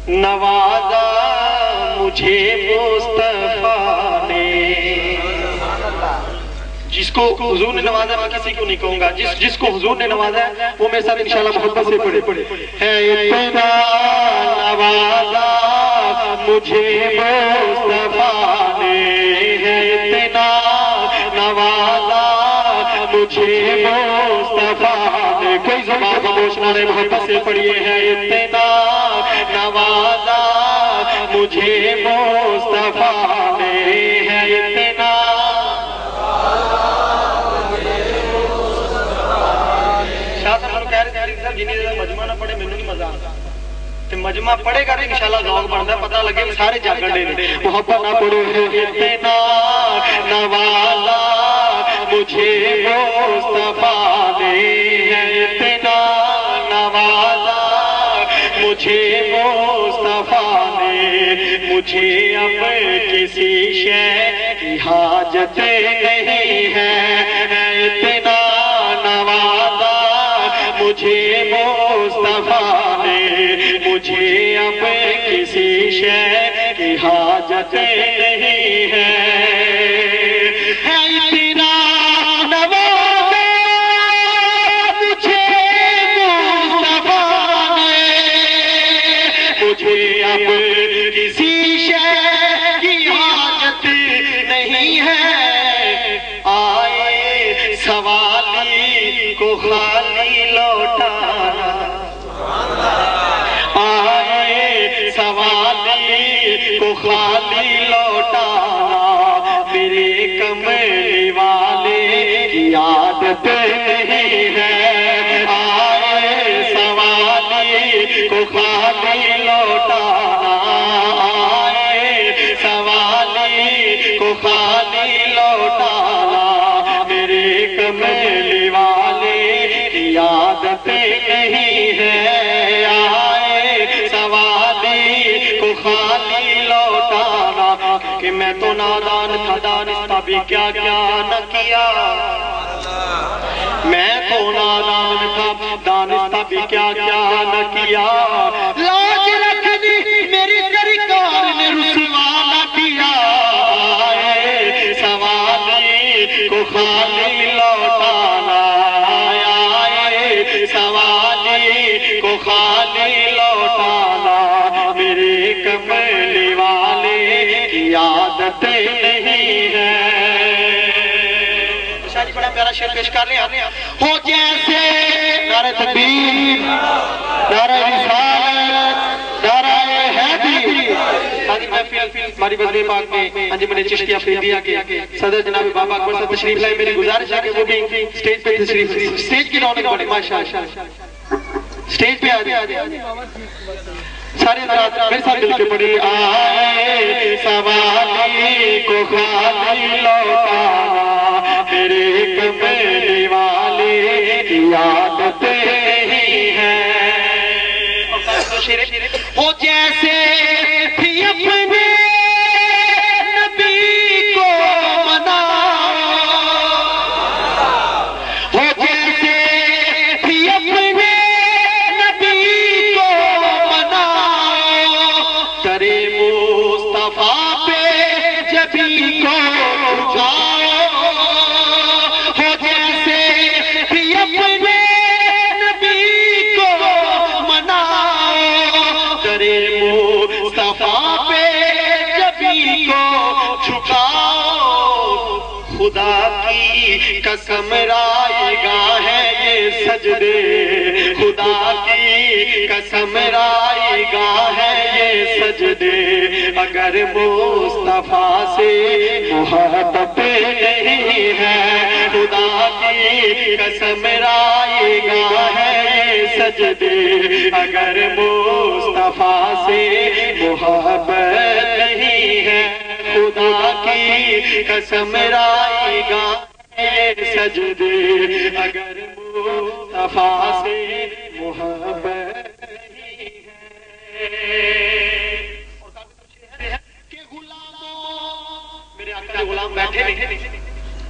نوازا مجھے مصطفیٰ نے. جس کو حضور نے نوازا میں کسی کو نہیں کہوں گا. جس کو حضور نے نوازا ہے وہ میرے ساتھ انشاءاللہ محبت سے پڑھے. ہے اتنا نوازا مجھے مصطفیٰ نے. ہے اتنا نوازا مجھے مصطفیٰ نے. کوئی زبان خاموش نہ رہے, محبت سے پڑھیے. ہے اتنا نوازا مجھے مصطفیٰ نے. ہے اتنا جنہیں مجمع نہ پڑھے مینوں نہیں مزہ آتا. مجمع پڑھے گا تو انشاءاللہ ذوق بنتا ہے, پتہ لگے سارے جاگن لے. محبت نہ پڑھو. اتنا نوازا مجھے مصطفیٰ نے. ہے اتنا نوازا مجھے مصطفیٰ نے. مجھے اب کسی شے کی حاجت نہیں ہے. اتنا نوازا مجھے مصطفیٰ نے. مجھے اب کسی شے کی حاجت نہیں ہے. اتنا نوازا مجھے مصطفیٰ نے. مجھے اب کسی شے کی حاجت نہیں ہے. آئے سوالی کو خالی لوٹانا. آئے سوالی کو خالی لوٹانا. میرے کملی والے کی عادت نہیں ہے. آئے سوالی کو خالی لوٹانا. آئے سوالی کو خالی لوٹانا. میرے کملی والے کی عادت نہیں ہے. آئے سوالی کو خالی لوٹانا. کہ میں تو نادان تھا, دانستہ بھی کیا کیا نہ کیا. میں تو نادان تھا, دانستہ بھی کیا کیا نہ کیا. لاج رکھنی میری سرکار نے رسوا نہ کیا. آئے سوالی کو خالی لوٹانا. آئے سوالی کو خالی لوٹانا. میرے کملی والے کی عادت نہیں ہے. شاہی بڑا پیارا شعر پیش کر لیں. ہو جیسے نعرہ تکبیر, نعرہ رسالت, نعرہ حیدری. ساری محفل ہماری بزم پاک میں انجمن چشتی افریدیہ کے صدر جناب بابا اکبر صاحب تشریف لائے. میری گزارش ہے کہ وہ بھی سٹیج پہ تشریف, سٹیج کی رونق بڑھے. ماشاءاللہ سٹیج پہ آ جائے. سارے حضرات میرے ساتھ مل کے پڑھی. آئے سوالی کو خالی لوٹانا. میرے کملی والے کی عادت نہیں ہے. وہ جیسے بھی اپنے نبی کو مناؤ. وہ جیسے بھی اپنے نبی کو مناؤ. کرے مصطفیٰ پہ جبی کو اٹھاؤ. وہ جیسے بھی اپنے نبی کو مناؤ. کرے مصطفیٰ پہ جبی کو جھکاؤ. خدا کی قسم رائے گا ہے یہ سجدے. خدا کی قسم رائے گا ہے یہ سجدے. اگر مصطفیٰ سے محبت نہیں ہے. خدا کی قسم رائے گا ہے یہ سجدے. اگر مصطفیٰ سے محبت نہیں ہے. خدا کی قسم رائے گا یہ سجدے. اگر مصطفیٰ سے محبت نہیں ہے. کہ غلاموں, میرے آقا نے غلام بیٹھے نہیں.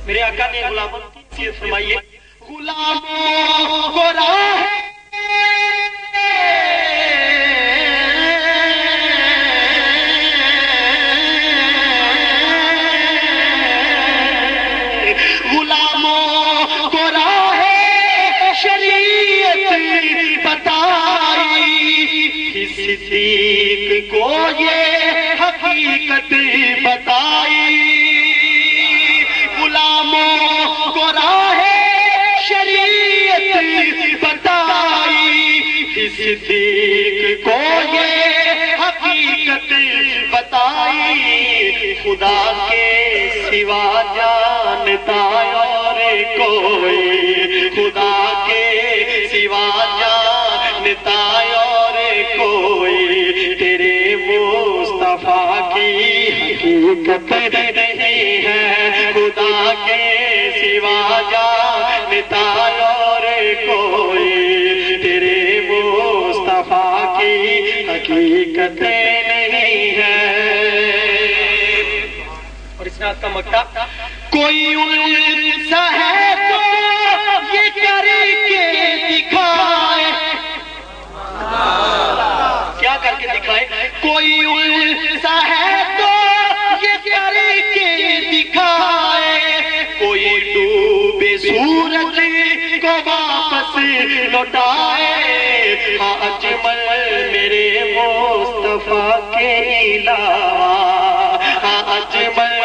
میرے آقا نے غلاموں کی حیثیت فرمائیے. غلاموں کو راہ صدیق کو یہ حقیقت بتائی، غلاموں کو راہ شریعت بتائی، صدیق کو یہ حقیقت بتائی، خدا کے سوا جانتا اور کوئی، خدا کے سوا جانتا اور کوئی، تیرے مصطفیٰ کی حقیقت نہیں ہے، خدا کے سوا جانتا اور کوئی، تیرے مصطفیٰ کی حقیقت نہیں ہے۔ اور اسناد کا مقطع، کوئی ان سا ہے تو یہ کر کے دکھائے، کیا کر کے دکھائے؟ کوئی ان سا ہے تو یہ کر کے دکھائے، کوئی ڈوبے سورج کو واپس لوٹائے، ہاں اجمل میرے مصطفیٰ کے علاوہ، ہاں اجمل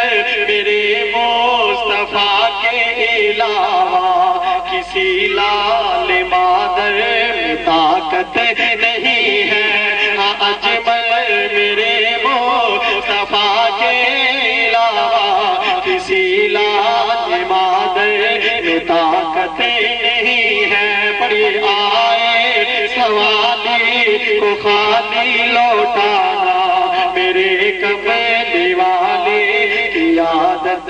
میرے مصطفیٰ کے علاوہ کسی لال مادر میں طاقت نہیں ہے، ہاں اجمل میرے مصطفیٰ کے علاوہ کسی لال مادر میں طاقت نہیں ہے۔ پڑھیے، آئے سوالی کو خالی لوٹانا، میرے کملی والے کی عادت